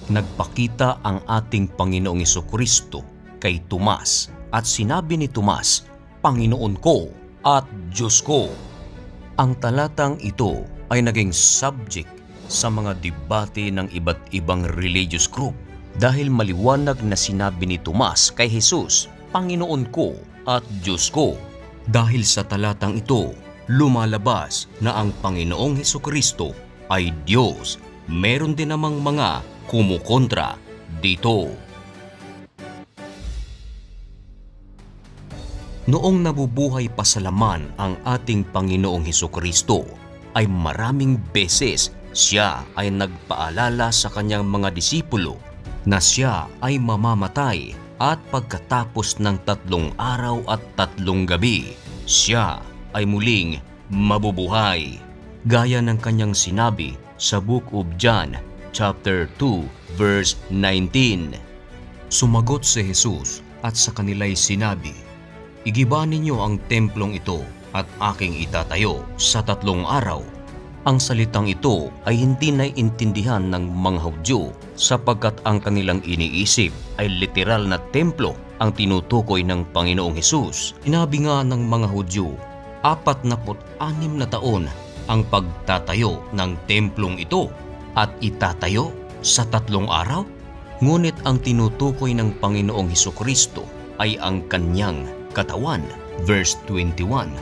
Nagpakita ang ating Panginoong Jesucristo kay Tomas at sinabi ni Tomas, "Panginoon ko at Diyos ko." Ang talatang ito ay naging subject sa mga debate ng iba't ibang religious group dahil maliwanag na sinabi ni Tomas kay Jesus, "Panginoon ko at Diyos ko." Dahil sa talatang ito, lumalabas na ang Panginoong Jesucristo ay Diyos. Meron din namang mga kumukontra dito. Noong nabubuhay pa sa laman ang ating Panginoong Jesucristo, ay maraming beses siya ay nagpaalala sa kanyang mga disipulo na siya ay mamamatay at pagkatapos ng 3 araw at 3 gabi, siya ay muling mabubuhay. Gaya ng kanyang sinabi sa Book of John, chapter 2, verse 19. Sumagot si Jesus at sa kanila'y sinabi, "Igiba ninyo ang templong ito at aking itatayo sa 3 araw." Ang salitang ito ay hindi naiintindihan ng mga Hudyo sapagkat ang kanilang iniisip ay literal na templo ang tinutukoy ng Panginoong Hesus. Sinabi nga ng mga Hudyo, 46 na taon ang pagtatayo ng templong ito at itatayo sa 3 araw? Ngunit ang tinutukoy ng Panginoong Hesukristo ay ang kanyang katawan. Verse 21.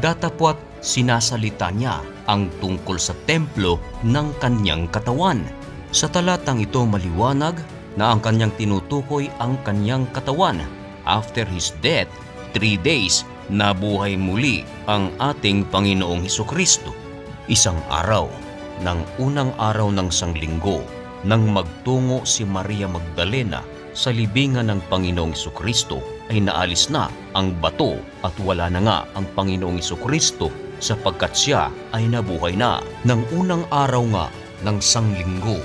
Datapwat sinasalita niya ang tungkol sa templo ng kanyang katawan. Sa talatang ito maliwanag na ang kanyang tinutukoy ang kanyang katawan. After his death, 3 days, nabuhay muli ang ating Panginoong Hesukristo. Isang araw, ng unang araw ng sanglinggo, nang magtungo si Maria Magdalena sa libingan ng Panginoong Hesukristo, ay naalis na ang bato at wala na nga ang Panginoong Hesukristo sapagkat siya ay nabuhay na. Nang unang araw nga ng sanglinggo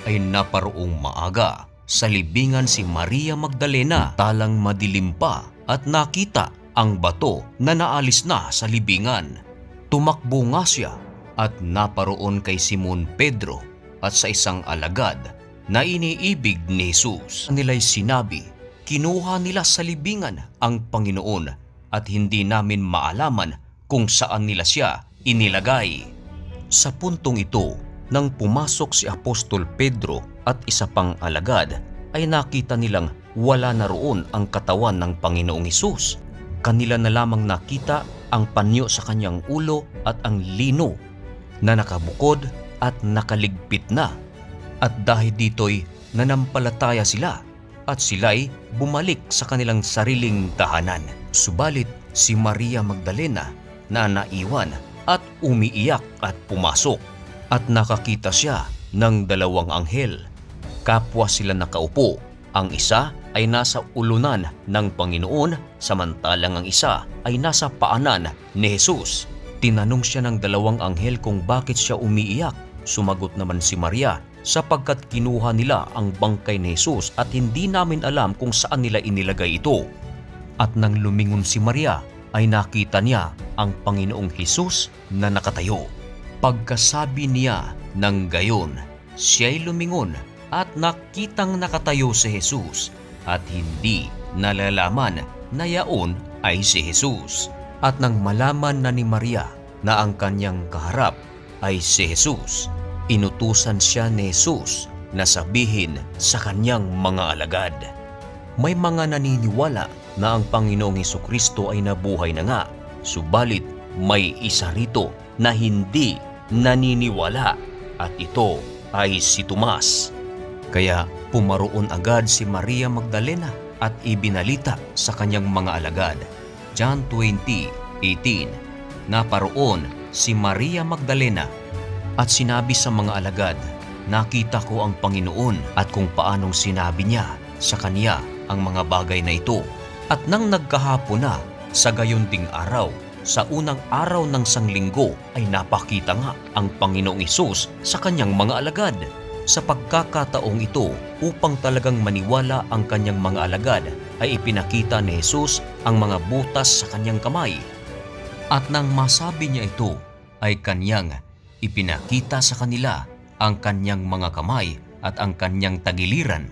ay naparoong maaga sa libingan si Maria Magdalena talang madilim pa at nakita ang bato na naalis na sa libingan. Tumakbo nga siya at naparoon kay Simon Pedro at sa isang alagad na iniibig ni Jesus. Nila'y sinabi, "Kinuha nila sa libingan ang Panginoon at hindi namin maalaman kung saan nila siya inilagay." Sa puntong ito, nang pumasok si Apostol Pedro at isa pang alagad, ay nakita nilang wala na roon ang katawan ng Panginoong Hesus. Kanila na lamang nakita ang panyo sa kanyang ulo at ang lino na nakabukod at nakaligpit na. At dahil dito'y nanampalataya sila at sila'y bumalik sa kanilang sariling tahanan. Subalit si Maria Magdalena na naiwan at umiiyak at pumasok at nakakita siya ng 2 anghel. Kapwa sila nakaupo. Ang isa ay nasa ulunan ng Panginoon samantalang ang isa ay nasa paanan ni Jesus. Tinanong siya ng 2 anghel kung bakit siya umiiyak. Sumagot naman si Maria, "Sapagkat kinuha nila ang bangkay ni Jesus at hindi namin alam kung saan nila inilagay ito." At nang lumingon si Maria, ay nakita niya ang Panginoong Hesus na nakatayo. Pagkasabi niya ng gayon, siya'y lumingon at nakitang nakatayo si Jesus at hindi nalalaman na yaon ay si Jesus. At nang malaman na ni Maria na ang kanyang kaharap ay si Jesus, inutusan siya ni Jesus na sabihin sa kanyang mga alagad. May mga naniniwala na ang Panginoong Hesukristo ay nabuhay na nga, subalit may isa rito na hindi naniniwala at ito ay si Tomas. Kaya pumaroon agad si Maria Magdalena at ibinalita sa kanyang mga alagad. John 20:18. Naparoon si Maria Magdalena at sinabi sa mga alagad, "Nakita ko ang Panginoon," at kung paanong sinabi niya sa kanya ang mga bagay na ito. At nang nagkahapon na sa gayon ding araw, sa unang araw ng sanglinggo ay napakita nga ang Panginoong Hesus sa kanyang mga alagad. Sa pagkakataong ito, upang talagang maniwala ang kanyang mga alagad, ay ipinakita ni Jesus ang mga butas sa kanyang kamay. At nang masabi niya ito, ay kanyang ipinakita sa kanila ang kanyang mga kamay at ang kanyang tagiliran.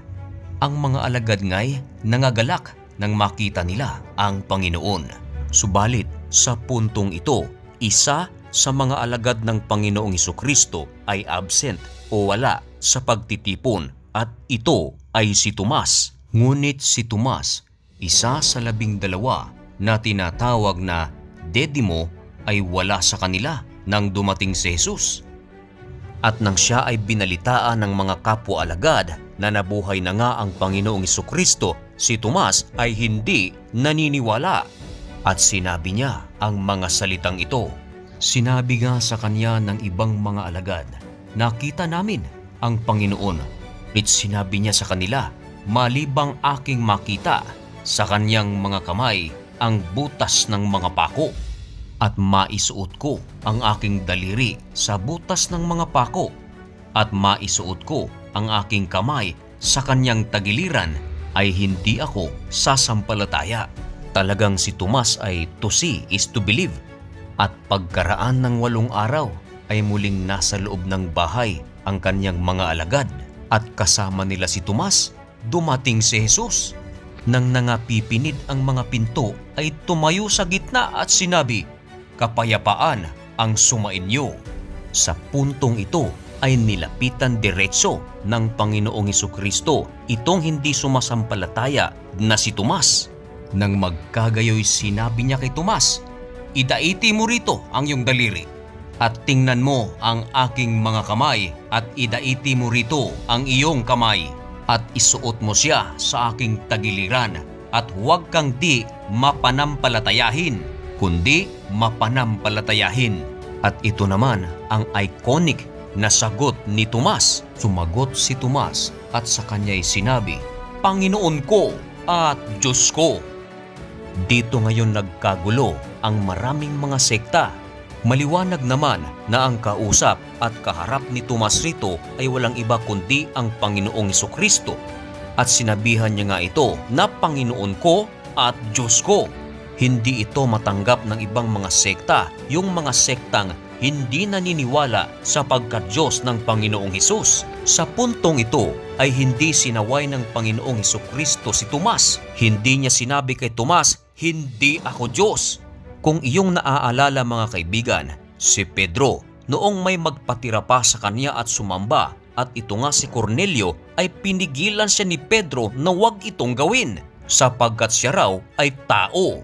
Ang mga alagad nga'y nangagalak nang makita nila ang Panginoon. Subalit sa puntong ito, isa sa mga alagad ng Panginoong Hesukristo ay absent o wala sa pagtitipon at ito ay si Tomas. Ngunit si Tomas, isa sa 12 na tinatawag na Didimo, ay wala sa kanila nang dumating si Jesus. At nang siya ay binalitaan ng mga kapwa-alagad na nabuhay na nga ang Panginoong Hesukristo, si Tomas ay hindi naniniwala at sinabi niya ang mga salitang ito. Sinabi nga sa kanya ng ibang mga alagad, "Nakita namin ang Panginoon." At sinabi niya sa kanila, "Malibang aking makita sa kanyang mga kamay ang butas ng mga pako, at maisuot ko ang aking daliri sa butas ng mga pako, at maisuot ko ang aking kamay sa kanyang tagiliran, ay hindi ako sasampalataya." Talagang si Tomas ay to see is to believe. At pagkaraan ng 8 araw ay muling nasa loob ng bahay ang kanyang mga alagad, at kasama nila si Tomas dumating si Jesus. Nang nangapipinid ang mga pinto ay tumayo sa gitna at sinabi, "Kapayapaan ang sumainyo." Sa puntong ito ay nilapitan diretso ng Panginoong Hesukristo itong hindi sumasampalataya na si Tomas. Nang magkagayoy sinabi niya kay Tomas, "Idaiti mo rito ang iyong daliri, at tingnan mo ang aking mga kamay, at idaiti mo rito ang iyong kamay, at isuot mo siya sa aking tagiliran, at huwag kang di mapanampalatayahin, kundi mapanampalatayahin." At ito naman ang iconic na sagot ni Tomas. Sumagot si Tomas at sa kanya'y sinabi, "Panginoon ko at Diyos ko." Dito ngayon nagkagulo ang maraming mga sekta. Maliwanag naman na ang kausap at kaharap ni Tomas rito ay walang iba kundi ang Panginoong Hesukristo. At sinabihan niya nga ito na Panginoon ko at Diyos ko. Hindi ito matanggap ng ibang mga sekta, yung mga sektang hindi naniniwala sa pagka-Diyos ng Panginoong Hesus. Sa puntong ito ay hindi sinaway ng Panginoong Hesukristo si Tomas. Hindi niya sinabi kay Tomas, "Hindi ako Diyos." Kung iyong naaalala mga kaibigan, si Pedro noong may magpatira pa sa kanya at sumamba, at ito nga si Cornelio, ay pinigilan siya ni Pedro na huwag itong gawin sapagkat siya raw ay tao.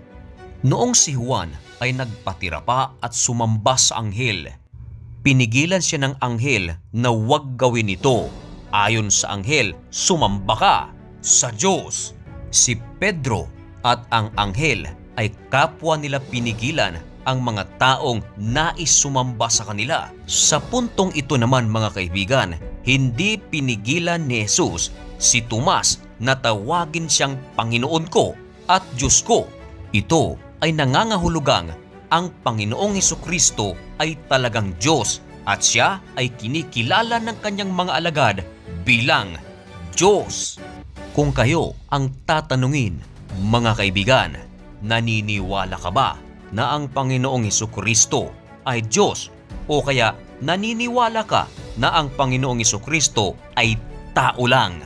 Noong si Juan ay nagpatira pa at sumamba sa anghel, pinigilan siya ng anghel na huwag gawin ito. Ayon sa anghel, sumamba ka sa Diyos. Si Pedro at ang anghel ay kapwa nila pinigilan ang mga taong nais sumamba sa kanila. Sa puntong ito naman mga kaibigan, hindi pinigilan ni Jesus si Tomas na tawagin siyang Panginoon ko at Diyos ko. Ito ay nangangahulugang ang Panginoong Hesukristo ay talagang Diyos at siya ay kinikilala ng kanyang mga alagad bilang Diyos. Kung kayo ang tatanungin, mga kaibigan, naniniwala ka ba na ang Panginoong Hesukristo ay Diyos, o kaya naniniwala ka na ang Panginoong Hesukristo ay tao lang?